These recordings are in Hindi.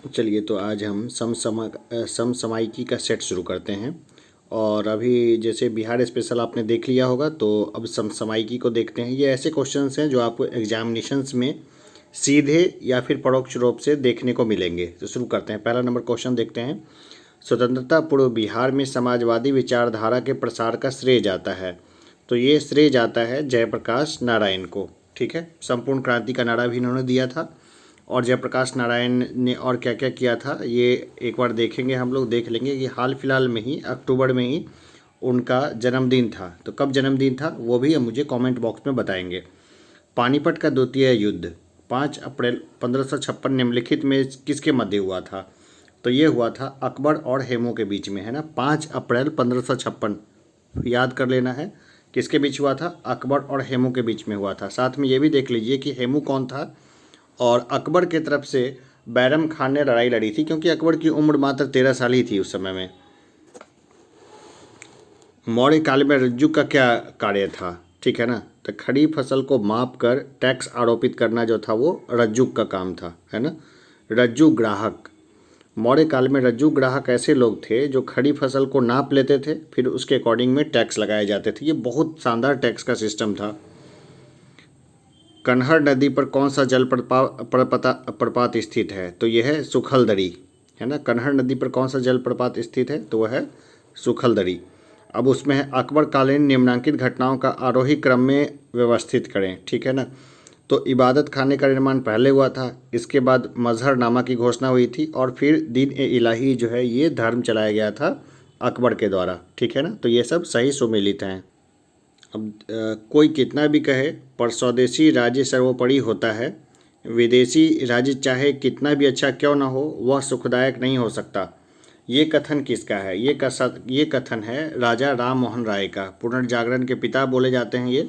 चलिए, तो आज हम समसामयिकी का सेट शुरू करते हैं। और अभी जैसे बिहार स्पेशल आपने देख लिया होगा, तो अब समसामयिकी को देखते हैं। ये ऐसे क्वेश्चंस हैं जो आपको एग्जामिनेशंस में सीधे या फिर परोक्ष रूप से देखने को मिलेंगे। तो शुरू करते हैं। पहला नंबर क्वेश्चन देखते हैं। स्वतंत्रता पूर्व बिहार में समाजवादी विचारधारा के प्रसार का श्रेय जाता है। तो ये श्रेय जाता है जयप्रकाश नारायण को। ठीक है, संपूर्ण क्रांति का नारा भी इन्होंने दिया था। और जयप्रकाश नारायण ने और क्या क्या किया था, ये एक बार देखेंगे, हम लोग देख लेंगे कि हाल फिलहाल में ही अक्टूबर में ही उनका जन्मदिन था। तो कब जन्मदिन था वो भी मुझे कमेंट बॉक्स में बताएंगे। पानीपत का द्वितीय युद्ध 5 अप्रैल 1556 निम्नलिखित में किसके मध्य हुआ था? तो ये हुआ था अकबर और हेमू के बीच में, है ना। 5 अप्रैल 1556 याद कर लेना है। किसके बीच हुआ था? अकबर और हेमू के बीच में हुआ था। साथ में ये भी देख लीजिए कि हेमू कौन था। और अकबर के तरफ से बैरम खान ने लड़ाई लड़ी थी, क्योंकि अकबर की उम्र मात्र 13 साल ही थी उस समय में। मौर्य काल में रज्जु का क्या कार्य था? ठीक है ना। तो खड़ी फसल को माप कर टैक्स आरोपित करना जो था वो रज्जु का काम था, है ना। रज्जु ग्राहक। मौर्य काल में रज्जु ग्राहक ऐसे लोग थे जो खड़ी फसल को नाप लेते थे, फिर उसके अकॉर्डिंग में टैक्स लगाए जाते थे। ये बहुत शानदार टैक्स का सिस्टम था। कन्हर नदी पर कौन सा जल प्रपात स्थित है? तो यह है सुखलदरी, है ना। कन्हर नदी पर कौन सा जल प्रपात स्थित है? तो वह है सुखलदरी। अब उसमें है अकबर कालीन निम्नांकित घटनाओं का आरोही क्रम में व्यवस्थित करें। ठीक है ना। तो इबादत खाने का निर्माण पहले हुआ था, इसके बाद मजहरनामा की घोषणा हुई थी, और फिर दीन ए इलाही जो है ये धर्म चलाया गया था अकबर के द्वारा। ठीक है ना। तो ये सब सही सुमेलित हैं। अब कोई कितना भी कहे पर स्वदेशी राज्य सर्वोपरि होता है। विदेशी राज्य चाहे कितना भी अच्छा क्यों ना हो वह सुखदायक नहीं हो सकता। ये कथन किसका है? ये कथन है राजा राम मोहन राय का। पुनर्जागरण के पिता बोले जाते हैं ये।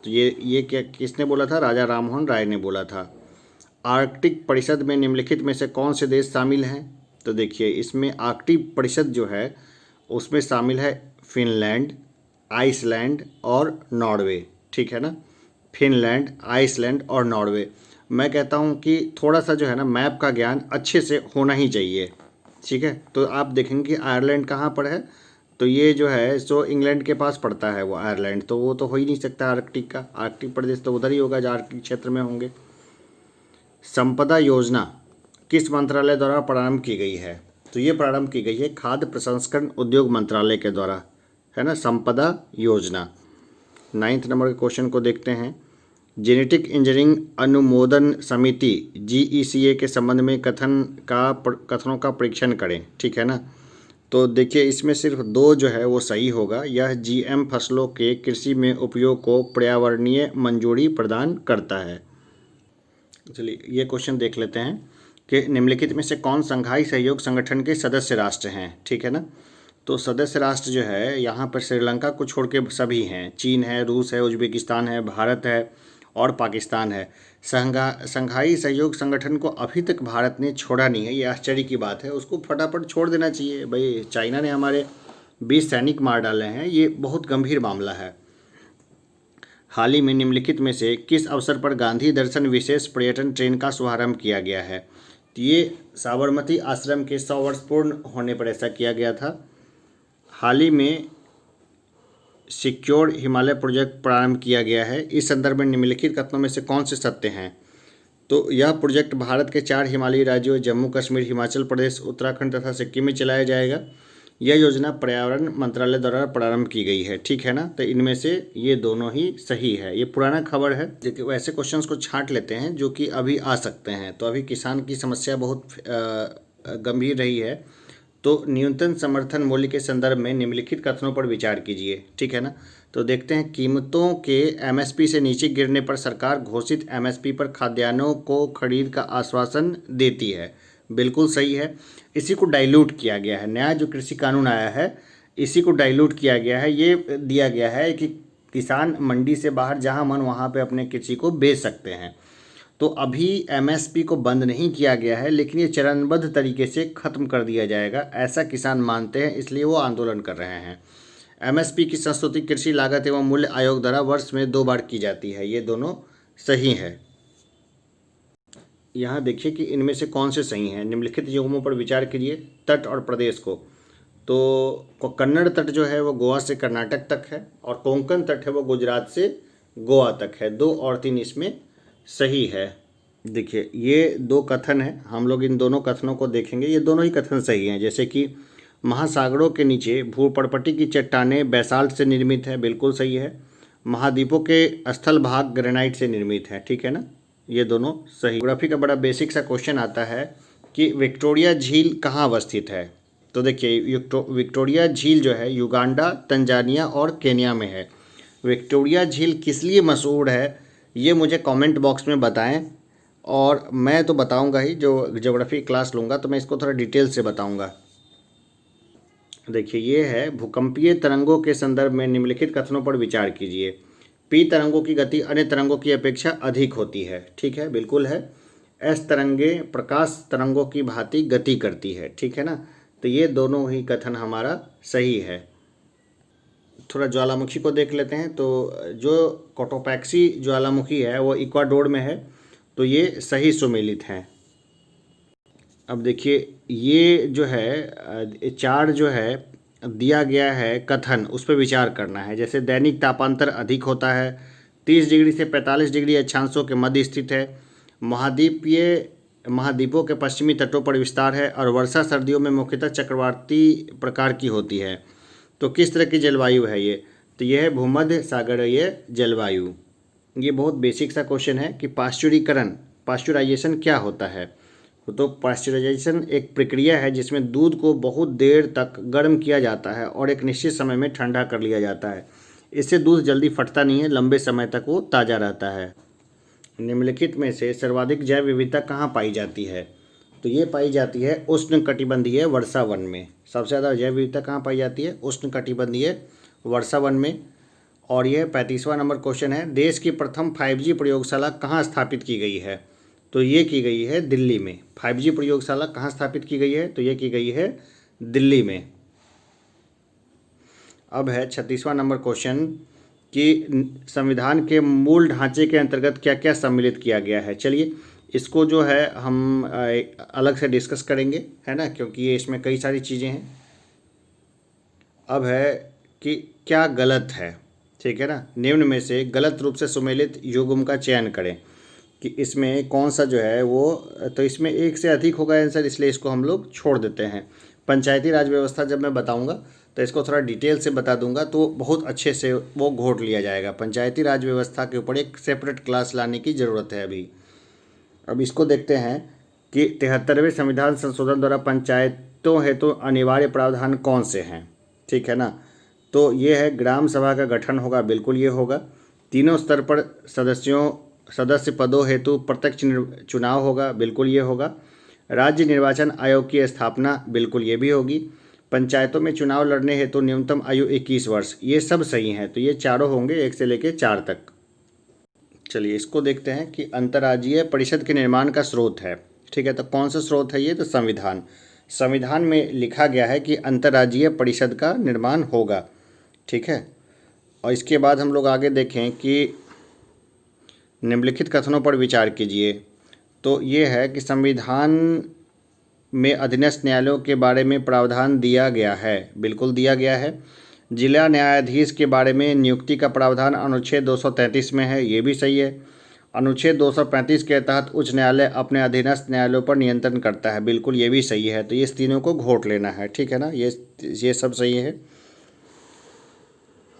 तो ये क्या किसने बोला था? राजा राम मोहन राय ने बोला था। आर्कटिक परिषद में निम्नलिखित में से कौन से देश शामिल हैं? तो देखिए, इसमें आर्कटिक परिषद जो है उसमें शामिल है फिनलैंड, आइसलैंड और नॉर्वे। ठीक है ना। फिनलैंड, आइसलैंड और नॉर्वे। मैं कहता हूँ कि थोड़ा सा जो है ना मैप का ज्ञान अच्छे से होना ही चाहिए। ठीक है। तो आप देखेंगे कि आयरलैंड कहाँ पर है। तो ये जो है सो इंग्लैंड के पास पड़ता है वो आयरलैंड, तो वो तो हो ही नहीं सकता आर्कटिक का। आर्कटिक प्रदेश तो उधर ही होगा जो आर्कटिक क्षेत्र में होंगे। संपदा योजना किस मंत्रालय द्वारा प्रारंभ की गई है? तो ये प्रारंभ की गई है खाद्य प्रसंस्करण उद्योग मंत्रालय के द्वारा, है ना, संपदा योजना। 9th नंबर के क्वेश्चन को देखते हैं। जेनेटिक इंजीनियरिंग अनुमोदन समिति GECA के संबंध में कथनों का परीक्षण करें। ठीक है ना। तो देखिए, इसमें सिर्फ 2 जो है वो सही होगा। यह GM फसलों के कृषि में उपयोग को पर्यावरणीय मंजूरी प्रदान करता है। चलिए, ये क्वेश्चन देख लेते हैं कि निम्नलिखित में से कौन संघाई सहयोग संगठन के सदस्य राष्ट्र हैं? ठीक है ना। तो सदस्य राष्ट्र जो है यहाँ पर श्रीलंका को छोड़ के सभी हैं। चीन है, रूस है, उज्बेकिस्तान है, भारत है और पाकिस्तान है। संघाई सहयोग संगठन को अभी तक भारत ने छोड़ा नहीं है। ये आश्चर्य की बात है। उसको फटाफट छोड़ देना चाहिए भाई। चाइना ने हमारे 20 सैनिक मार डाले हैं, ये बहुत गंभीर मामला है। हाल ही में निम्नलिखित में से किस अवसर पर गांधी दर्शन विशेष पर्यटन ट्रेन का शुभारंभ किया गया है? तो ये साबरमती आश्रम के 100 वर्ष पूर्ण होने पर ऐसा किया गया था। हाल ही में सिक्योर हिमालय प्रोजेक्ट प्रारंभ किया गया है। इस संदर्भ में निम्नलिखित कथनों में से कौन से सत्य हैं? तो यह प्रोजेक्ट भारत के 4 हिमालयी राज्यों जम्मू कश्मीर, हिमाचल प्रदेश, उत्तराखंड तथा सिक्किम में चलाया जाएगा। यह योजना पर्यावरण मंत्रालय द्वारा प्रारंभ की गई है। ठीक है ना। तो इनमें से ये दोनों ही सही है। ये पुराना खबर है। देखिए, वैसे क्वेश्चंस को छांट लेते हैं जो कि अभी आ सकते हैं। तो अभी किसान की समस्या बहुत गंभीर रही है। तो न्यूनतम समर्थन मूल्य के संदर्भ में निम्नलिखित कथनों पर विचार कीजिए। ठीक है ना। तो देखते हैं, कीमतों के MSP से नीचे गिरने पर सरकार घोषित MSP पर खाद्यान्नों को खरीद का आश्वासन देती है। बिल्कुल सही है। इसी को डाइल्यूट किया गया है। नया जो कृषि कानून आया है इसी को डाइल्यूट किया गया है। ये दिया गया है कि किसान मंडी से बाहर जहां मन वहां पे अपने कृषि को बेच सकते हैं। तो अभी MSP को बंद नहीं किया गया है, लेकिन ये चरणबद्ध तरीके से ख़त्म कर दिया जाएगा, ऐसा किसान मानते हैं, इसलिए वो आंदोलन कर रहे हैं। MSP की संस्तुति कृषि लागत एवं मूल्य आयोग द्वारा वर्ष में 2 बार की जाती है। ये दोनों सही है। यहाँ देखिए कि इनमें से कौन से सही हैं। निम्नलिखित युग्मों पर विचार कीजिए। तट और प्रदेश को, तो कन्नड़ तट जो है वो गोवा से कर्नाटक तक है, और कोंकण तट है वो गुजरात से गोवा तक है। 2 और 3 इसमें सही है। देखिए ये 2 कथन हैं, हम लोग इन दोनों कथनों को देखेंगे। ये दोनों ही कथन सही हैं। जैसे कि महासागरों के नीचे भूपर्पटी की चट्टानें बेसाल्ट से निर्मित है, बिल्कुल सही है। महाद्वीपों के स्थल भाग ग्रेनाइट से निर्मित है, ठीक है ना, ये दोनों सही। ज्योग्राफी का बड़ा बेसिक सा क्वेश्चन आता है कि विक्टोरिया झील कहाँ अवस्थित है। तो देखिए विक्टोरिया झील जो है युगांडा, तंजानिया और केन्या में है। विक्टोरिया झील किस लिए मशहूर है ये मुझे कमेंट बॉक्स में बताएं, और मैं तो बताऊंगा ही, जो ज्योग्राफी क्लास लूँगा तो मैं इसको थोड़ा डिटेल से बताऊंगा। देखिए ये है, भूकंपीय तरंगों के संदर्भ में निम्नलिखित कथनों पर विचार कीजिए। पी तरंगों की गति अन्य तरंगों की अपेक्षा अधिक होती है, ठीक है, बिल्कुल है। एस तरंगें प्रकाश तरंगों की भांति गति करती है, ठीक है ना, तो ये दोनों ही कथन हमारा सही है। थोड़ा ज्वालामुखी को देख लेते हैं। तो जो कोटोपैक्सी ज्वालामुखी है वो इक्वाडोर में है, तो ये सही सुमेलित हैं। अब देखिए ये जो है 4 जो है दिया गया है कथन, उस पर विचार करना है। जैसे दैनिक तापांतर अधिक होता है, 30 डिग्री से 45 डिग्री अक्षांशों के मध्य स्थित है, महाद्वीपों के पश्चिमी तटों पर विस्तार है, और वर्षा सर्दियों में मुख्यतः चक्रवाती प्रकार की होती है। तो किस तरह की जलवायु है ये, तो यह है भूमध्य सागरीय जलवायु। ये बहुत बेसिक सा क्वेश्चन है कि पाश्चुराइजेशन क्या होता है। तो पाश्चराइजेशन एक प्रक्रिया है जिसमें दूध को बहुत देर तक गर्म किया जाता है और एक निश्चित समय में ठंडा कर लिया जाता है। इससे दूध जल्दी फटता नहीं है, लंबे समय तक वो ताज़ा रहता है। निम्नलिखित में से सर्वाधिक जैव विविधता कहाँ पाई जाती है, तो ये पाई जाती है उष्णकटिबंधीय वर्षा वन में। सबसे ज़्यादा जैव विविधता कहाँ पाई जाती है, उष्णकटिबंधीय वर्षा वन में। और यह 35वां नंबर क्वेश्चन है, देश की प्रथम 5G प्रयोगशाला कहाँ स्थापित की गई है, तो ये की गई है दिल्ली में। 5G प्रयोगशाला कहाँ स्थापित की गई है, तो ये की गई है दिल्ली में। अब है 36वां नंबर क्वेश्चन कि संविधान के मूल ढांचे के अंतर्गत क्या क्या सम्मिलित किया गया है। चलिए इसको जो है हम अलग से डिस्कस करेंगे, है ना, क्योंकि ये इसमें कई सारी चीज़ें हैं। अब है कि क्या गलत है, ठीक है ना, निम्न में से गलत रूप से सुमेलित युग्म का चयन करें कि इसमें कौन सा जो है वो, तो इसमें एक से अधिक होगा आंसर, इसलिए इसको हम लोग छोड़ देते हैं। पंचायती राज व्यवस्था जब मैं बताऊंगा तो इसको थोड़ा डिटेल से बता दूंगा, तो बहुत अच्छे से वो घोट लिया जाएगा। पंचायती राज व्यवस्था के ऊपर एक सेपरेट क्लास लाने की ज़रूरत है अभी। अब इसको देखते हैं कि 73वें संविधान संशोधन द्वारा पंचायतों हेतु अनिवार्य प्रावधान कौन से हैं, ठीक है ना, तो ये है ग्राम सभा का गठन होगा, बिल्कुल ये होगा। तीनों स्तर पर सदस्य पदों हेतु प्रत्यक्ष चुनाव होगा, बिल्कुल ये होगा। राज्य निर्वाचन आयोग की स्थापना, बिल्कुल ये भी होगी। पंचायतों में चुनाव लड़ने हेतु न्यूनतम आयु 21 वर्ष, ये सब सही हैं, तो ये चारों होंगे 1 से लेकर 4 तक। चलिए इसको देखते हैं कि अंतर्राज्यीय परिषद के निर्माण का स्रोत है, ठीक है, तो कौन सा स्रोत है ये, तो संविधान में लिखा गया है कि अंतर्राज्यीय परिषद का निर्माण होगा, ठीक है। और इसके बाद हम लोग आगे देखें कि निम्नलिखित कथनों पर विचार कीजिए। तो ये है कि संविधान में अधीनस्थ न्यायालयों के बारे में प्रावधान दिया गया है, बिल्कुल दिया गया है। जिला न्यायाधीश के बारे में नियुक्ति का प्रावधान अनुच्छेद 233 में है, ये भी सही है। अनुच्छेद 235 के तहत उच्च न्यायालय अपने अधीनस्थ न्यायालयों पर नियंत्रण करता है, बिल्कुल ये भी सही है। तो ये तीनों को घोट लेना है, ठीक है ना, ये सब सही है।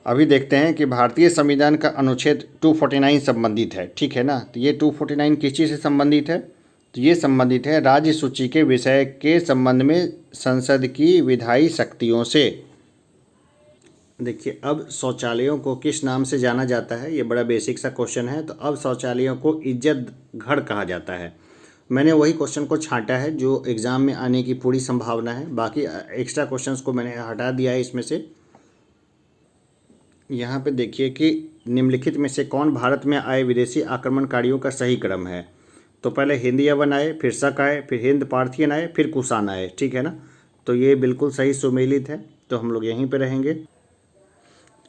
अभी देखते हैं कि भारतीय संविधान का अनुच्छेद 249 संबंधित है, ठीक है ना, तो ये 249 किस चीज़ से संबंधित है, तो ये संबंधित है राज्य सूची के विषय के संबंध में संसद की विधायी शक्तियों से। देखिए अब शौचालयों को किस नाम से जाना जाता है, ये बड़ा बेसिक सा क्वेश्चन है। तो अब शौचालयों को इज्जत घर कहा जाता है। मैंने वही क्वेश्चन को छांटा है जो एग्ज़ाम में आने की पूरी संभावना है, बाकी एक्स्ट्रा क्वेश्चंस को मैंने हटा दिया है इसमें से। यहाँ पे देखिए कि निम्नलिखित में से कौन भारत में आए विदेशी आक्रमणकारियों का सही क्रम है। तो पहले हिंद यवन आए, फिर शक आए, फिर हिंद पार्थियन आए, फिर कुषाण आए, ठीक है ना, तो ये बिल्कुल सही सुमेलित है, तो हम लोग यहीं पे रहेंगे।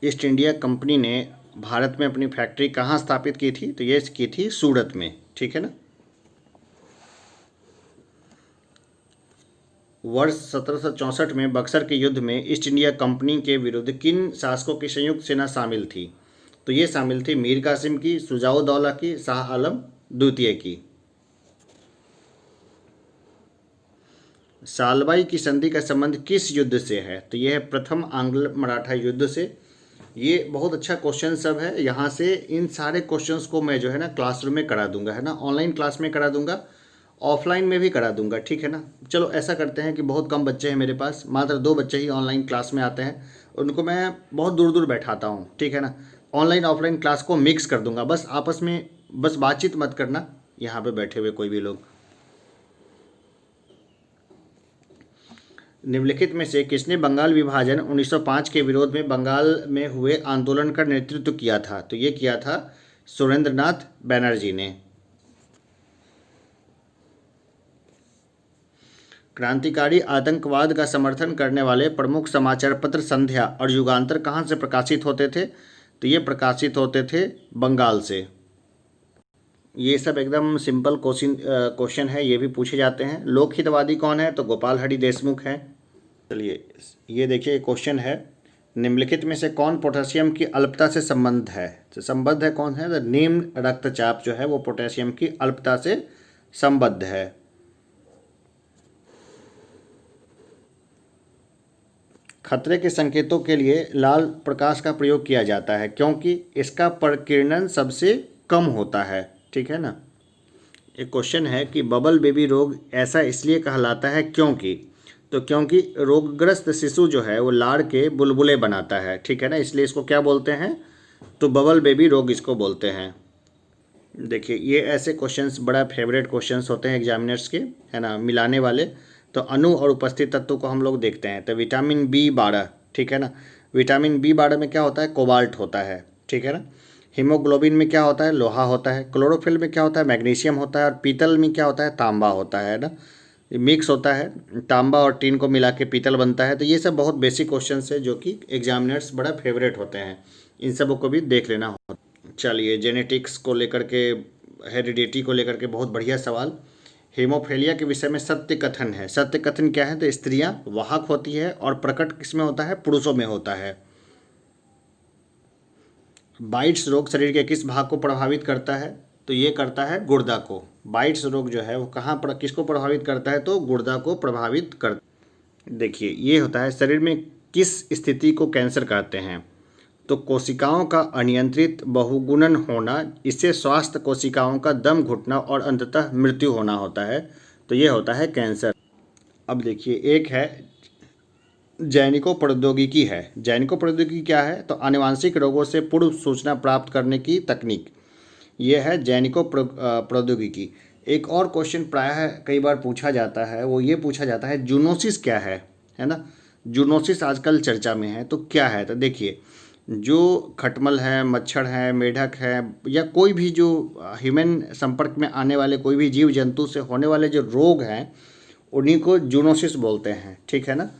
ईस्ट इंडिया कंपनी ने भारत में अपनी फैक्ट्री कहाँ स्थापित की थी, तो ये की थी सूरत में, ठीक है ना। वर्ष 1764 में बक्सर के युद्ध में ईस्ट इंडिया कंपनी के विरुद्ध किन शासकों की संयुक्त सेना शामिल थी? तो ये शामिल थी मीर कासिम की, शुजाउद्दौला की, शाह आलम द्वितीय की। सालबाई की संधि का संबंध किस युद्ध से है? तो यह है प्रथम आंग्ल मराठा युद्ध से। ये बहुत अच्छा क्वेश्चन सब है। यहाँ से इन सारे क्वेश्चंस को मैं जो है ना क्लासरूम में करा दूंगा, है ना, ऑनलाइन क्लास में करा दूंगा, ऑफलाइन में भी करा दूंगा, ठीक है ना। चलो ऐसा करते हैं कि बहुत कम बच्चे हैं मेरे पास, मात्र 2 बच्चे ही ऑनलाइन क्लास में आते हैं, उनको मैं बहुत दूर दूर बैठाता हूँ, ठीक है ना। ऑनलाइन ऑफलाइन क्लास को मिक्स कर दूंगा, बस आपस में बस बातचीत मत करना यहाँ पे बैठे हुए कोई भी लोग। निम्नलिखित में से किसने बंगाल विभाजन 1905 के विरोध में बंगाल में हुए आंदोलन का नेतृत्व किया था? तो ये किया था सुरेंद्रनाथ बैनर्जी ने। क्रांतिकारी आतंकवाद का समर्थन करने वाले प्रमुख समाचार पत्र संध्या और युगांतर कहाँ से प्रकाशित होते थे? तो ये प्रकाशित होते थे बंगाल से। ये सब एकदम सिंपल क्वेश्चन है, ये भी पूछे जाते हैं। लोकहितवादी कौन है? तो गोपाल हरि देशमुख है। चलिए ये देखिए क्वेश्चन है, निम्नलिखित में से कौन पोटेशियम की अल्पता से संबंध है? तो संबद्ध है कौन है? तो निम्न रक्तचाप जो है वो पोटेशियम की अल्पता से संबद्ध है। खतरे के संकेतों के लिए लाल प्रकाश का प्रयोग किया जाता है क्योंकि इसका प्रकीर्णन सबसे कम होता है, ठीक है ना। एक क्वेश्चन है कि बबल बेबी रोग ऐसा इसलिए कहलाता है क्योंकि, तो क्योंकि रोगग्रस्त शिशु जो है वो लार के बुलबुले बनाता है, ठीक है ना, इसलिए इसको क्या बोलते हैं? तो बबल बेबी रोग इसको बोलते हैं। देखिए ये ऐसे क्वेश्चंस बड़ा फेवरेट क्वेश्चंस होते हैं एग्जामिनर्स के, है ना, मिलाने वाले। तो अणु और उपस्थित तत्वों को हम लोग देखते हैं। तो विटामिन B12, ठीक है ना, विटामिन B12 में क्या होता है? कोबाल्ट होता है, ठीक है ना। हीमोग्लोबिन में क्या होता है? लोहा होता है। क्लोरोफिल में क्या होता है? मैग्नीशियम होता है। और पीतल में क्या होता है? तांबा होता है ना। मिक्स होता है, तांबा और टीन को मिला के पीतल बनता है। तो ये सब बहुत बेसिक क्वेश्चन है जो कि एग्जामिनर्स बड़ा फेवरेट होते हैं, इन सबों को भी देख लेना होता। चलिए जेनेटिक्स को लेकर के, हेरिडिटी को लेकर के बहुत बढ़िया सवाल। हेमोफेलिया के विषय में सत्य कथन है। सत्य कथन क्या है? तो स्त्रियां वाहक होती है और प्रकट किसमें होता है? पुरुषों में होता है। बाइट्स रोग शरीर के किस भाग को प्रभावित करता है? तो ये करता है गुर्दा को। बाइट्स रोग जो है वो कहाँ पर किसको प्रभावित करता है? तो गुर्दा को प्रभावित कर। देखिए ये होता है शरीर में किस स्थिति को कैंसर कहते हैं? तो कोशिकाओं का अनियंत्रित बहुगुणन होना, इससे स्वास्थ्य कोशिकाओं का दम घुटना और अंततः मृत्यु होना होता है। तो ये होता है कैंसर। अब देखिए एक है जैनिको प्रौद्योगिकी है। जैनिको प्रौद्योगिकी क्या है? तो आनुवांशिक रोगों से पूर्व सूचना प्राप्त करने की तकनीक, ये है जैनिको प्रौद्योगिकी। एक और क्वेश्चन प्रायः कई बार पूछा जाता है, वो ये पूछा जाता है जूनोसिस क्या है ना। जूनोसिस आजकल चर्चा में है, तो क्या है? तो देखिए जो खटमल है, मच्छर है, मेढक है, या कोई भी जो ह्यूमन संपर्क में आने वाले कोई भी जीव जंतु से होने वाले जो रोग हैं उन्हीं को जूनोसिस बोलते हैं, ठीक है ना।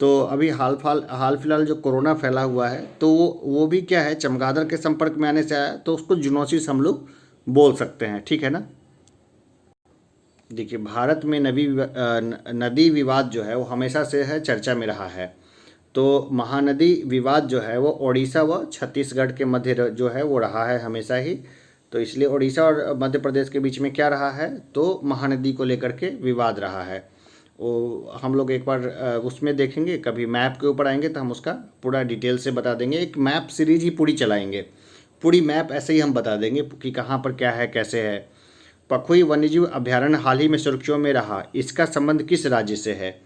तो अभी हाल फिलहाल जो कोरोना फैला हुआ है तो वो भी क्या है? चमगादड़ के संपर्क में आने से आया, तो उसको जूनोसिस हम लोग बोल सकते हैं, ठीक है ना। देखिए भारत में नदी विवाद जो है वो हमेशा से है चर्चा में रहा है। तो महानदी विवाद जो है वो ओडिशा व छत्तीसगढ़ के मध्य जो है वो रहा है हमेशा ही। तो इसलिए ओडिशा और मध्य प्रदेश के बीच में क्या रहा है? तो महानदी को लेकर के विवाद रहा है। वो हम लोग एक बार उसमें देखेंगे, कभी मैप के ऊपर आएंगे तो हम उसका पूरा डिटेल से बता देंगे। एक मैप सीरीज ही पूरी चलाएंगे, पूरी मैप ऐसे ही हम बता देंगे कि कहाँ पर क्या है, कैसे है। पखुई वन्यजीव अभ्यारण्य हाल ही में सुर्खियों में रहा, इसका संबंध किस राज्य से है?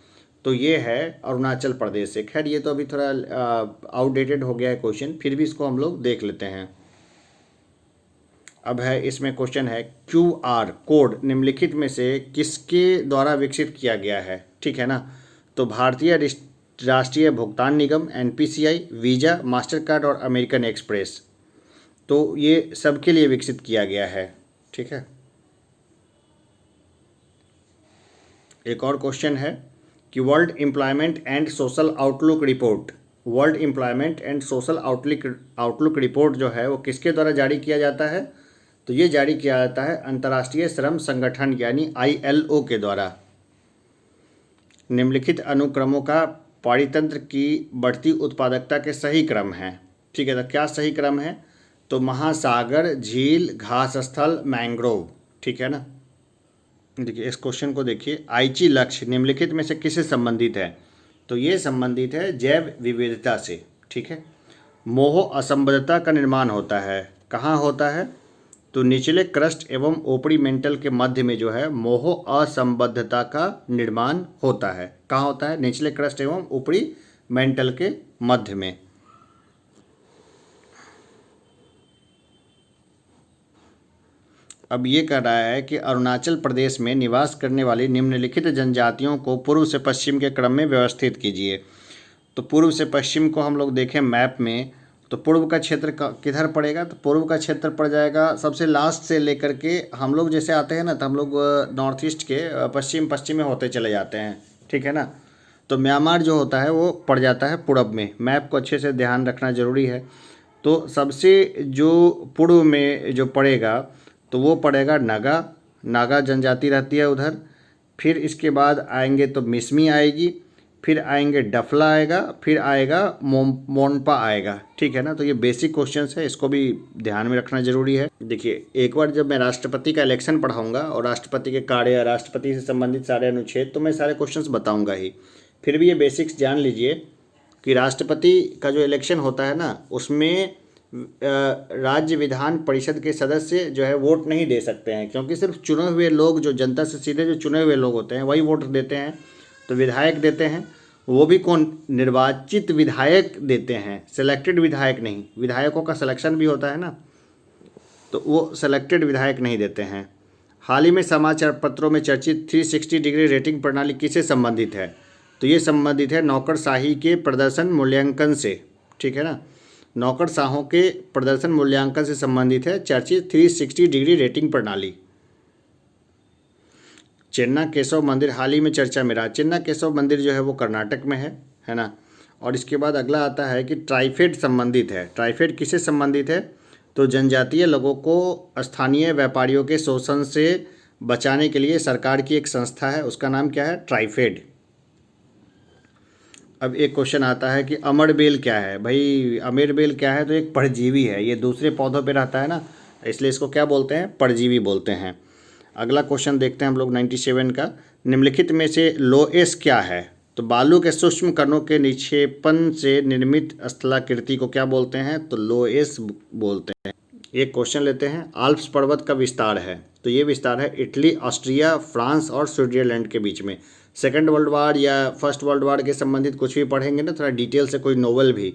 तो ये है अरुणाचल प्रदेश से। खैर ये तो अभी थोड़ा आउटडेटेड हो गया है क्वेश्चन, फिर भी इसको हम लोग देख लेते हैं। अब है इसमें क्वेश्चन है QR कोड निम्नलिखित में से किसके द्वारा विकसित किया गया है? ठीक है ना। तो भारतीय राष्ट्रीय भुगतान निगम NPCI, वीज़ा, मास्टर कार्ड और अमेरिकन एक्सप्रेस, तो ये सबके लिए विकसित किया गया है, ठीक है। एक और क्वेश्चन है कि world employment and social outlook report, world employment and social outlook report जो है वो किसके द्वारा जारी किया जाता है? तो ये जारी किया जाता है अंतर्राष्ट्रीय श्रम संगठन यानी ILO के द्वारा। निम्नलिखित अनुक्रमों का पारितंत्र की बढ़ती उत्पादकता के सही क्रम है। ठीक है, तो क्या सही क्रम है? तो महासागर, झील, घास स्थल, मैंग्रोव। ठीक है ना। देखिए इस क्वेश्चन को देखिए, आइची लक्ष्य निम्नलिखित में से किससे संबंधित है? तो ये संबंधित है जैव विविधता से। ठीक है। मोह असंबद्धता का निर्माण होता है, कहाँ होता है? तो निचले क्रस्ट एवं ऊपरी मेंटल के मध्य में जो है मोह असंबद्धता का निर्माण होता है। कहाँ होता है? निचले क्रस्ट एवं ऊपरी मेंटल के मध्य में। अब ये कह रहा है कि अरुणाचल प्रदेश में निवास करने वाली निम्नलिखित जनजातियों को पूर्व से पश्चिम के क्रम में व्यवस्थित कीजिए। तो पूर्व से पश्चिम को हम लोग देखें मैप में, तो पूर्व का क्षेत्र किधर पड़ेगा? तो पूर्व का क्षेत्र पड़ जाएगा सबसे लास्ट से लेकर के, हम लोग जैसे आते हैं ना, तो हम लोग नॉर्थ ईस्ट के पश्चिम में होते चले जाते हैं। ठीक है ना। तो म्यांमार जो होता है वो पड़ जाता है पूर्व में। मैप को अच्छे से ध्यान रखना जरूरी है। तो सबसे जो पूर्व में जो पड़ेगा तो वो पड़ेगा नागा जनजाति रहती है उधर। फिर इसके बाद आएंगे तो मिसमी आएगी, फिर आएंगे डफला आएगा, फिर आएगा मोनपा आएगा। ठीक है ना। तो ये बेसिक क्वेश्चंस है, इसको भी ध्यान में रखना जरूरी है। देखिए एक बार जब मैं राष्ट्रपति का इलेक्शन पढ़ाऊंगा और राष्ट्रपति के कार्य, राष्ट्रपति से संबंधित सारे अनुच्छेद, तो मैं सारे क्वेश्चंस बताऊंगा ही। फिर भी ये बेसिक्स जान लीजिए कि राष्ट्रपति का जो इलेक्शन होता है ना, उसमें राज्य विधान परिषद के सदस्य जो है वोट नहीं दे सकते हैं, क्योंकि सिर्फ चुने हुए लोग, जो जनता से सीधे जो चुने हुए लोग होते हैं वही वोट देते हैं। तो विधायक देते हैं, वो भी कौन? निर्वाचित विधायक देते हैं, सिलेक्टेड विधायक नहीं। विधायकों का सिलेक्शन भी होता है ना, तो वो सिलेक्टेड विधायक नहीं देते हैं। हाल ही में समाचार पत्रों में चर्चित 360 डिग्री रेटिंग प्रणाली किससे संबंधित है? तो ये संबंधित है नौकरशाही के प्रदर्शन मूल्यांकन से। ठीक है ना। नौकरशाहों के प्रदर्शन मूल्यांकन से संबंधित है चर्चित 360 डिग्री रेटिंग प्रणाली। चेन्ना केशव मंदिर हाल ही में चर्चा में रहा। चेन्ना केशव मंदिर जो है वो कर्नाटक में है ना। और इसके बाद अगला आता है कि ट्राइफेड संबंधित है। ट्राइफेड किससे संबंधित है? तो जनजातीय लोगों को स्थानीय व्यापारियों के शोषण से बचाने के लिए सरकार की एक संस्था है, उसका नाम क्या है? ट्राइफेड। अब एक क्वेश्चन आता है कि अमरबेल क्या है? भाई अमरबेल क्या है? तो एक परजीवी है, ये दूसरे पौधों पे रहता है ना, इसलिए इसको क्या बोलते हैं? परजीवी बोलते हैं। अगला क्वेश्चन देखते हैं हम लोग 97 का। निम्नलिखित में से लोएस क्या है? तो बालू के सूक्ष्म कणों के निक्षेपण से निर्मित स्थलाकृति को क्या बोलते हैं? तो लोएस बोलते हैं। एक क्वेश्चन लेते हैं, आल्प्स पर्वत का विस्तार है, तो ये विस्तार है इटली, ऑस्ट्रिया, फ्रांस और स्विट्जरलैंड के बीच में। सेकेंड वर्ल्ड वार या फर्स्ट वर्ल्ड वार के संबंधित कुछ भी पढ़ेंगे ना थोड़ा डिटेल से, कोई नोवेल भी,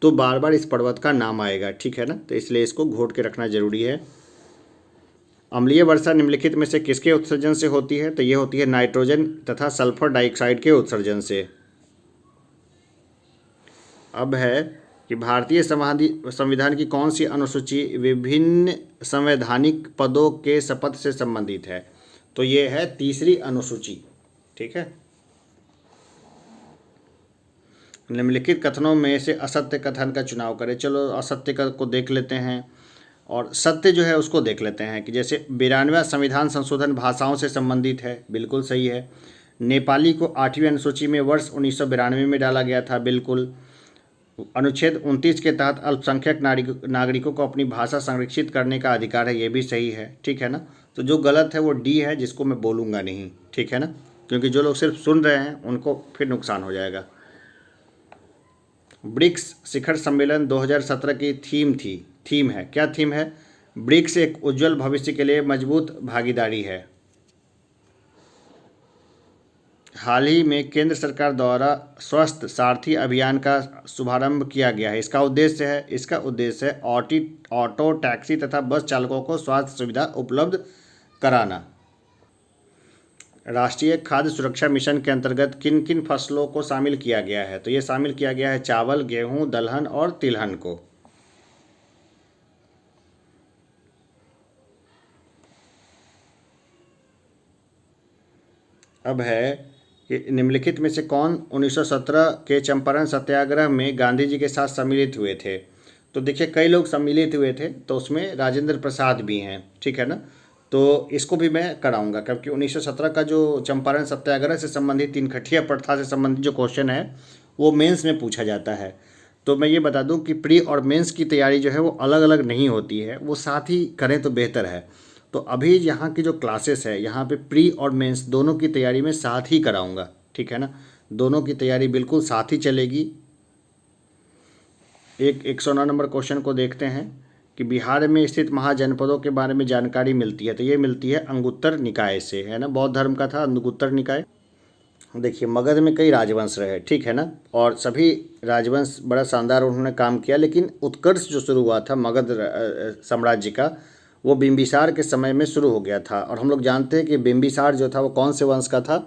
तो बार बार इस पर्वत का नाम आएगा। ठीक है ना। तो इसलिए इसको घोट के रखना जरूरी है। अम्लीय वर्षा निम्नलिखित में से किसके उत्सर्जन से होती है? तो ये होती है नाइट्रोजन तथा सल्फर डाइऑक्साइड के उत्सर्जन से। अब है कि भारतीय संविधान की कौन सी अनुसूची विभिन्न संवैधानिक पदों के शपथ से संबंधित है? तो ये है तीसरी अनुसूची। ठीक है। निम्नलिखित कथनों में से असत्य कथन का चुनाव करें। चलो असत्य को देख लेते हैं और सत्य जो है उसको देख लेते हैं। कि जैसे 92वां संविधान संशोधन भाषाओं से संबंधित है, बिल्कुल सही है। नेपाली को 8वीं अनुसूची में वर्ष 1992 में डाला गया था, बिल्कुल। अनुच्छेद 29 के तहत अल्पसंख्यक नागरिकों को अपनी भाषा संरक्षित करने का अधिकार है, ये भी सही है। ठीक है ना। तो जो गलत है वो डी है, जिसको मैं बोलूँगा नहीं। ठीक है ना, क्योंकि जो लोग सिर्फ सुन रहे हैं उनको फिर नुकसान हो जाएगा। ब्रिक्स शिखर सम्मेलन 2017 की थीम है, क्या थीम है? ब्रिक्स एक उज्जवल भविष्य के लिए मजबूत भागीदारी है। हाल ही में केंद्र सरकार द्वारा स्वस्थ सारथी अभियान का शुभारंभ किया गया है। इसका उद्देश्य है ऑटो टैक्सी तथा बस चालकों को स्वास्थ्य सुविधा उपलब्ध कराना। राष्ट्रीय खाद्य सुरक्षा मिशन के अंतर्गत किन किन फसलों को शामिल किया गया है? तो ये शामिल किया गया है चावल, गेहूं, दलहन और तिलहन को। अब है कि निम्नलिखित में से कौन 1917 के चंपारण सत्याग्रह में गांधी जी के साथ सम्मिलित हुए थे? तो देखिए कई लोग सम्मिलित हुए थे, तो उसमें राजेंद्र प्रसाद भी हैं। ठीक है ना। तो इसको भी मैं कराऊंगा, क्योंकि 1917 का जो चंपारण सत्याग्रह से संबंधित तीनखटिया प्रथा से संबंधित जो क्वेश्चन है वो मेंस में पूछा जाता है। तो मैं ये बता दूं कि प्री और मेंस की तैयारी जो है वो अलग अलग नहीं होती है, वो साथ ही करें तो बेहतर है। तो अभी यहाँ की जो क्लासेस है यहाँ पे प्री और मेंस दोनों की तैयारी में साथ ही कराऊंगा, ठीक है ना। दोनों की तैयारी बिल्कुल साथ ही चलेगी। 109 नंबर क्वेश्चन को देखते हैं कि बिहार में स्थित महाजनपदों के बारे में जानकारी मिलती है, तो ये मिलती है अंगुत्तर निकाय से, है ना। बौद्ध धर्म का था अंगुत्तर निकाय। देखिए मगध में कई राजवंश रहे, ठीक है ना, और सभी राजवंश बड़ा शानदार उन्होंने काम किया, लेकिन उत्कर्ष जो शुरू हुआ था मगध साम्राज्य का वो बिंबिसार के समय में शुरू हो गया था। और हम लोग जानते हैं कि बिंबिसार जो था वो कौन से वंश का था,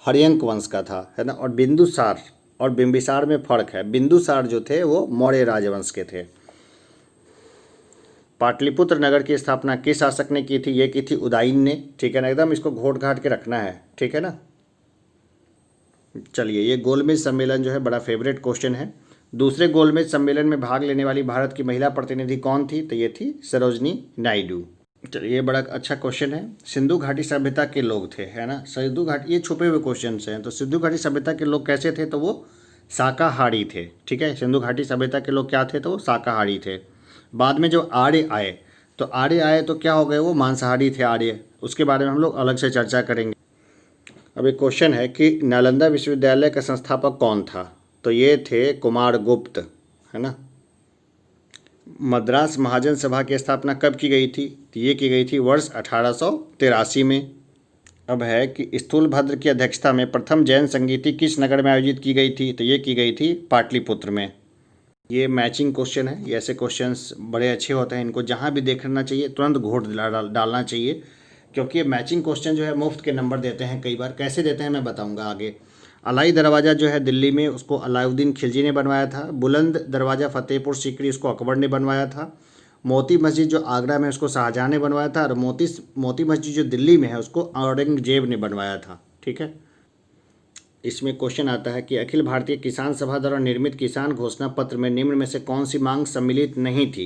हर्यंक वंश का था, है ना। और बिंदुसार और बिंबिसार में फ़र्क है। बिंदुसार जो थे वो मौर्य राजवंश के थे। पाटलिपुत्र नगर की स्थापना किस शासक ने की थी, ये की थी उदयन ने, ठीक है ना। एकदम इसको घोट घाट के रखना है, ठीक है ना। चलिए ये गोलमेज सम्मेलन जो है बड़ा फेवरेट क्वेश्चन है। दूसरे गोलमेज सम्मेलन में भाग लेने वाली भारत की महिला प्रतिनिधि कौन थी, तो ये थी सरोजनी नायडू। चलिए ये बड़ा अच्छा क्वेश्चन है। सिंधु घाटी सभ्यता के लोग थे, है ना। सिंधु घाटी, ये छुपे हुए क्वेश्चन हैं। तो सिंधु घाटी सभ्यता के लोग कैसे थे, तो वो शाकाहारी थे, ठीक है। सिंधु घाटी सभ्यता के लोग क्या थे, तो वो शाकाहारी थे। बाद में जो आर्य आए तो क्या हो गए, वो मांसाहारी थे आर्य। उसके बारे में हम लोग अलग से चर्चा करेंगे। अब एक क्वेश्चन है कि नालंदा विश्वविद्यालय का संस्थापक कौन था, तो ये थे कुमारगुप्त, है ना। मद्रास महाजन सभा की स्थापना कब की गई थी, तो ये की गई थी वर्ष 1883 में। अब है कि स्थूलभद्र की अध्यक्षता में प्रथम जैन संगीति किस नगर में आयोजित की गई थी, तो ये की गई थी पाटलिपुत्र में। ये मैचिंग क्वेश्चन है। ये ऐसे क्वेश्चंस बड़े अच्छे होते हैं, इनको जहाँ भी देखना चाहिए तुरंत घोट डालना चाहिए, क्योंकि ये मैचिंग क्वेश्चन जो है मुफ्त के नंबर देते हैं कई बार। कैसे देते हैं मैं बताऊंगा आगे। अलाई दरवाज़ा जो है दिल्ली में, उसको अलाउद्दीन खिलजी ने बनवाया था। बुलंद दरवाज़ा फतेहपुर सीकरी, उसको अकबर ने बनवाया था। मोती मस्जिद जो आगरा में, उसको शाहजहाँ ने बनवाया था। और मोती मस्जिद जो दिल्ली में है उसको औरंगजेब ने बनवाया था, ठीक है। इसमें क्वेश्चन आता है कि अखिल भारतीय किसान सभा द्वारा निर्मित किसान घोषणा पत्र में निम्न में से कौन सी मांग सम्मिलित नहीं थी,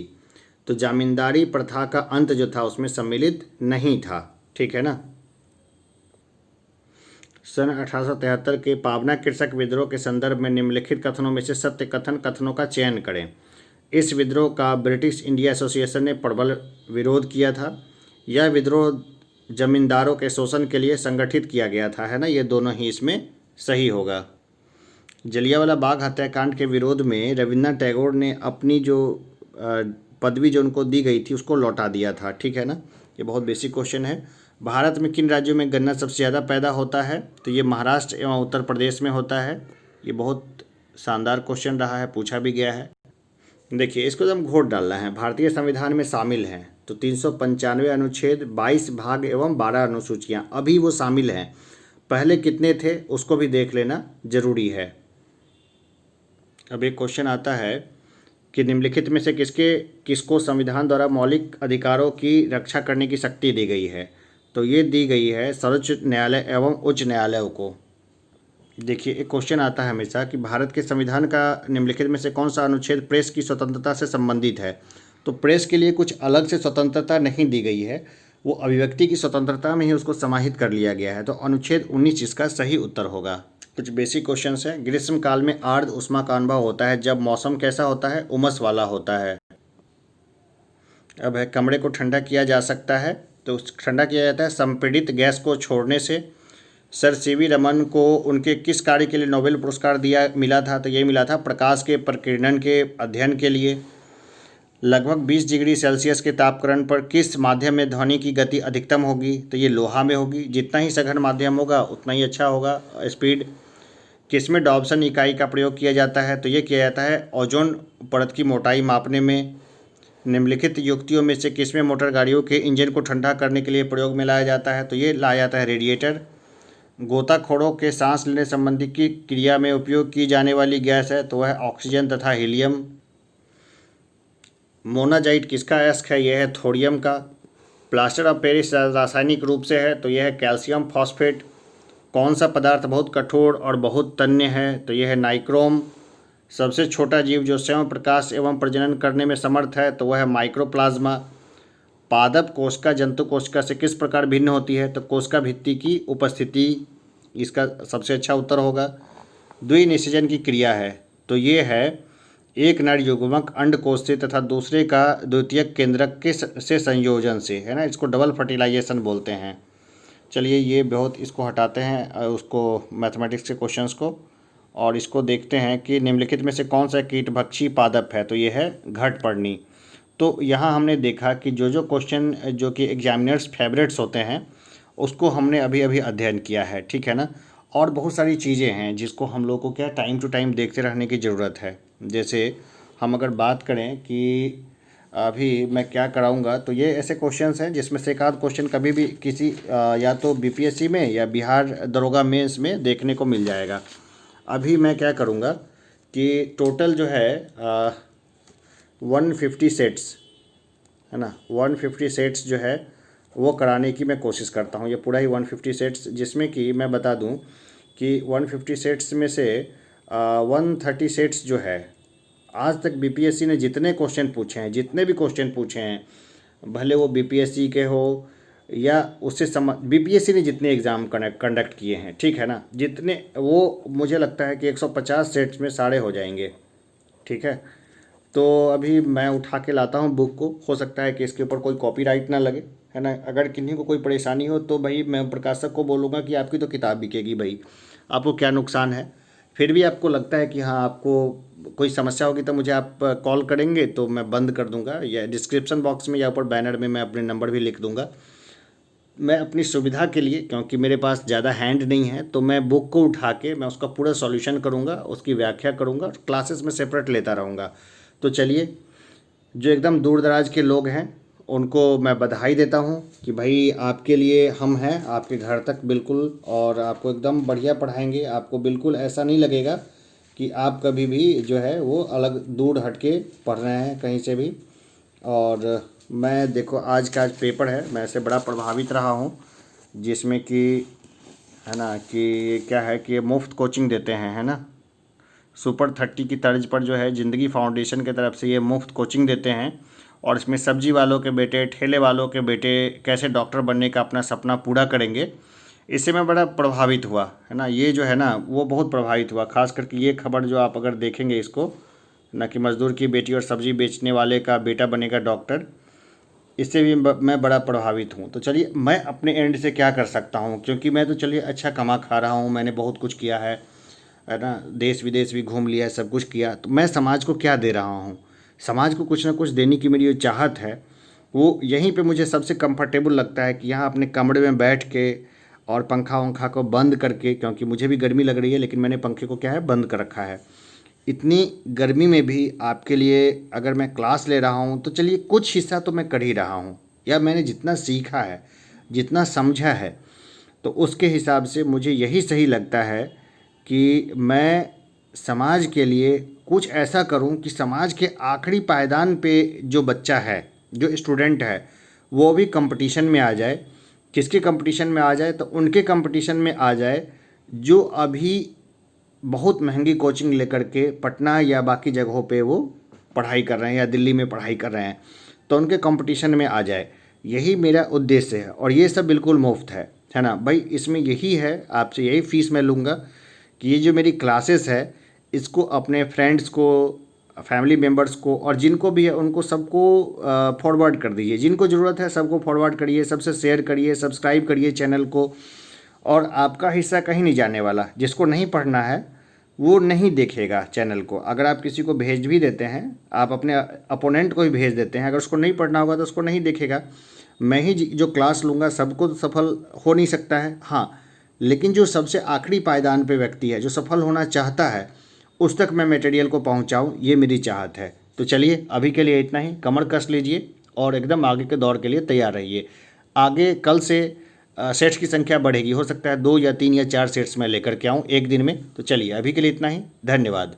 तो जामींदारी प्रथा का अंत जो था उसमें सम्मिलित नहीं था, ठीक है ना। सन 1873 के पावना कृषक विद्रोह के संदर्भ में निम्नलिखित कथनों में से सत्य कथनों का चयन करें। इस विद्रोह का ब्रिटिश इंडिया एसोसिएशन ने प्रबल विरोध किया था। यह विद्रोह जमींदारों के शोषण के लिए संगठित किया गया था, है ना। ये दोनों ही इसमें सही होगा। जलियांवाला बाग हत्याकांड के विरोध में रविन्द्रनाथ टैगोर ने अपनी जो पदवी जो उनको दी गई थी उसको लौटा दिया था, ठीक है ना। ये बहुत बेसिक क्वेश्चन है। भारत में किन राज्यों में गन्ना सबसे ज़्यादा पैदा होता है, तो ये महाराष्ट्र एवं उत्तर प्रदेश में होता है। ये बहुत शानदार क्वेश्चन रहा है, पूछा भी गया है। देखिए इसको एकदम घोट डालना है। भारतीय संविधान में शामिल हैं तो 395 अनुच्छेद, 22 भाग एवं 12 अनुसूचियाँ अभी वो शामिल हैं। पहले कितने थे उसको भी देख लेना जरूरी है। अब एक क्वेश्चन आता है कि निम्नलिखित में से किसको संविधान द्वारा मौलिक अधिकारों की रक्षा करने की शक्ति दी गई है, तो ये दी गई है सर्वोच्च न्यायालय एवं उच्च न्यायालयों को। देखिए एक क्वेश्चन आता है हमेशा कि भारत के संविधान का निम्नलिखित में से कौन सा अनुच्छेद प्रेस की स्वतंत्रता से संबंधित है, तो प्रेस के लिए कुछ अलग से स्वतंत्रता नहीं दी गई है, वो अभिव्यक्ति की स्वतंत्रता में ही उसको समाहित कर लिया गया है। तो अनुच्छेद 19 इसका सही उत्तर होगा। कुछ बेसिक क्वेश्चंस हैं। ग्रीष्म काल में आर्द्र उष्मा का अनुभव होता है जब मौसम कैसा होता है, उमस वाला होता है। अब है कमरे को ठंडा किया जा सकता है, तो ठंडा किया जाता है संपीड़ित गैस को छोड़ने से। सर सीवी रमन को उनके किस कार्य के लिए नोबेल पुरस्कार मिला था, तो ये मिला था प्रकाश के प्रकीर्णन के अध्ययन के लिए। लगभग 20 डिग्री सेल्सियस के तापक्रम पर किस माध्यम में ध्वनि की गति अधिकतम होगी, तो ये लोहा में होगी। जितना ही सघन माध्यम होगा उतना ही अच्छा होगा स्पीड। किसमें डॉब्सन इकाई का प्रयोग किया जाता है, तो ये किया जाता है ओजोन परत की मोटाई मापने में। निम्नलिखित युक्तियों में से किसमें मोटर गाड़ियों के इंजन को ठंडा करने के लिए प्रयोग में लाया जाता है, तो ये लाया जाता है रेडिएटर। गोताखोरों के सांस लेने संबंधी की क्रिया में उपयोग की जाने वाली गैस है, तो वह ऑक्सीजन तथा हीलियम। मोनाजाइट किसका अयस्क है, यह है थोरियम का। प्लास्टर ऑफ पेरिस रासायनिक रूप से है, तो यह है कैल्शियम फॉस्फेट। कौन सा पदार्थ बहुत कठोर और बहुत तन्य है, तो यह है नाइक्रोम। सबसे छोटा जीव जो स्वयं प्रकाश एवं प्रजनन करने में समर्थ है, तो वह है माइक्रोप्लाज्मा। पादप कोशिका जंतु कोशिका से किस प्रकार भिन्न होती है? तो कोशिका भित्ति की उपस्थिति इसका सबसे अच्छा उत्तर होगा। द्विनिषेचन की क्रिया है तो ये है एक नर युग्मक अंडकोश से तथा दूसरे का द्वितीयक केंद्रक के से संयोजन से, है ना, इसको डबल फर्टिलाइजेशन बोलते हैं। चलिए ये बहुत, इसको हटाते हैं उसको मैथमेटिक्स के क्वेश्चंस को, और इसको देखते हैं कि निम्नलिखित में से कौन सा कीटभक्षी पादप है? तो ये है घटपर्णी। तो यहाँ हमने देखा कि जो क्वेश्चन जो कि एग्जामिनर्स फेवरेट्स होते हैं उसको हमने अभी अभी अध्ययन किया है, ठीक है ना। और बहुत सारी चीज़ें हैं जिसको हम लोग को क्या टाइम टू टाइम देखते रहने की ज़रूरत है। जैसे हम अगर बात करें कि अभी मैं क्या कराऊंगा, तो ये ऐसे क्वेश्चंस हैं जिसमें से एक आध क्वेश्चन कभी भी किसी या तो बीपीएससी में या बिहार दरोगा मेंस में देखने को मिल जाएगा। अभी मैं क्या करूंगा कि टोटल जो है 150 सेट्स, है ना, 150 सेट्स जो है वो कराने की मैं कोशिश करता हूँ। ये पूरा ही 150 सेट्स, जिसमें कि मैं बता दूँ कि 150 सेट्स में से 130 सेट्स जो है, आज तक बीपीएससी ने जितने क्वेश्चन पूछे हैं, जितने भी क्वेश्चन पूछे हैं, भले वो बीपीएससी के हो या उससे बीपीएससी ने जितने एग्ज़ाम कंडक्ट किए हैं, ठीक है ना, जितने, वो मुझे लगता है कि 150 सेट्स में सारे हो जाएंगे, ठीक है। तो अभी मैं उठा के लाता हूँ बुक को, हो सकता है कि इसके ऊपर कोई कॉपीराइट ना लगे, है ना। अगर किन्हीं को कोई परेशानी हो तो भाई मैं प्रकाशक को बोलूँगा कि आपकी तो किताब बिकेगी भाई, आपको क्या नुकसान है। फिर भी आपको लगता है कि हाँ आपको कोई समस्या होगी तो मुझे आप कॉल करेंगे तो मैं बंद कर दूंगा, या डिस्क्रिप्शन बॉक्स में या ऊपर बैनर में मैं अपने नंबर भी लिख दूंगा। मैं अपनी सुविधा के लिए, क्योंकि मेरे पास ज़्यादा हैंड नहीं है, तो मैं बुक को उठा के मैं उसका पूरा सॉल्यूशन करूँगा, उसकी व्याख्या करूँगा, क्लासेस में सेपरेट लेता रहूँगा। तो चलिए, जो एकदम दूर दराज के लोग हैं उनको मैं बधाई देता हूँ कि भाई आपके लिए हम हैं, आपके घर तक बिल्कुल, और आपको एकदम बढ़िया पढ़ाएंगे। आपको बिल्कुल ऐसा नहीं लगेगा कि आप कभी भी जो है वो अलग दूर हट के पढ़ रहे हैं कहीं से भी। और मैं देखो आज पेपर है, मैं ऐसे बड़ा प्रभावित रहा हूँ, जिसमें कि, है ना, कि क्या है कि ये मुफ्त कोचिंग देते हैं, है ना, सुपर 30 की तर्ज पर जो है ज़िंदगी फाउंडेशन की तरफ से ये मुफ्त कोचिंग देते हैं। और इसमें सब्जी वालों के बेटे, ठेले वालों के बेटे कैसे डॉक्टर बनने का अपना सपना पूरा करेंगे, इससे मैं बड़ा प्रभावित हुआ, है ना। ये जो है ना वो बहुत प्रभावित हुआ, खास करके ये खबर जो आप अगर देखेंगे इसको ना, कि मज़दूर की बेटी और सब्जी बेचने वाले का बेटा बनेगा डॉक्टर, इससे भी मैं बड़ा प्रभावित हूँ। तो चलिए, मैं अपने एंड से क्या कर सकता हूँ, क्योंकि मैं तो चलिए अच्छा कमा खा रहा हूँ, मैंने बहुत कुछ किया है ना, देश विदेश भी घूम लिया है, सब कुछ किया, तो मैं समाज को क्या दे रहा हूँ? समाज को कुछ ना कुछ देने की मेरी जो चाहत है, वो यहीं पे मुझे सबसे कंफर्टेबल लगता है कि यहाँ अपने कमरे में बैठ के और पंखा वंखा को बंद करके, क्योंकि मुझे भी गर्मी लग रही है, लेकिन मैंने पंखे को क्या है बंद कर रखा है। इतनी गर्मी में भी आपके लिए अगर मैं क्लास ले रहा हूँ तो चलिए कुछ हिस्सा तो मैं कर ही रहा हूँ, या मैंने जितना सीखा है, जितना समझा है, तो उसके हिसाब से मुझे यही सही लगता है कि मैं समाज के लिए कुछ ऐसा करूं कि समाज के आखिरी पायदान पे जो बच्चा है, जो स्टूडेंट है, वो भी कंपटीशन में आ जाए। किसके कंपटीशन में आ जाए? तो उनके कंपटीशन में आ जाए जो अभी बहुत महंगी कोचिंग लेकर के पटना या बाकी जगहों पे वो पढ़ाई कर रहे हैं या दिल्ली में पढ़ाई कर रहे हैं, तो उनके कंपटीशन में आ जाए। यही मेरा उद्देश्य है, और ये सब बिल्कुल मुफ्त है ना भाई। इसमें यही है, आपसे यही फ़ीस मैं लूँगा कि ये जो मेरी क्लासेस है इसको अपने फ्रेंड्स को, फैमिली मेम्बर्स को, और जिनको भी है उनको सबको फॉरवर्ड कर दीजिए। जिनको ज़रूरत है सबको फॉरवर्ड करिए, सबसे शेयर करिए, सब्सक्राइब करिए चैनल को। और आपका हिस्सा कहीं नहीं जाने वाला। जिसको नहीं पढ़ना है वो नहीं देखेगा चैनल को। अगर आप किसी को भेज भी देते हैं, आप अपने अपोनेंट को भी भेज देते हैं, अगर उसको नहीं पढ़ना होगा तो उसको नहीं देखेगा। मैं ही जो क्लास लूँगा सबको तो सफल हो नहीं सकता है, हाँ, लेकिन जो सबसे आखिरी पायदान पे व्यक्ति है, जो सफल होना चाहता है, उस तक मैं मटेरियल को पहुंचाऊं, ये मेरी चाहत है। तो चलिए अभी के लिए इतना ही, कमर कस लीजिए और एकदम आगे के दौर के लिए तैयार रहिए। आगे कल से सेट्स की संख्या बढ़ेगी, हो सकता है 2 या 3 या 4 सेट्स मैं लेकर के आऊँ एक दिन में। तो चलिए अभी के लिए इतना ही, धन्यवाद।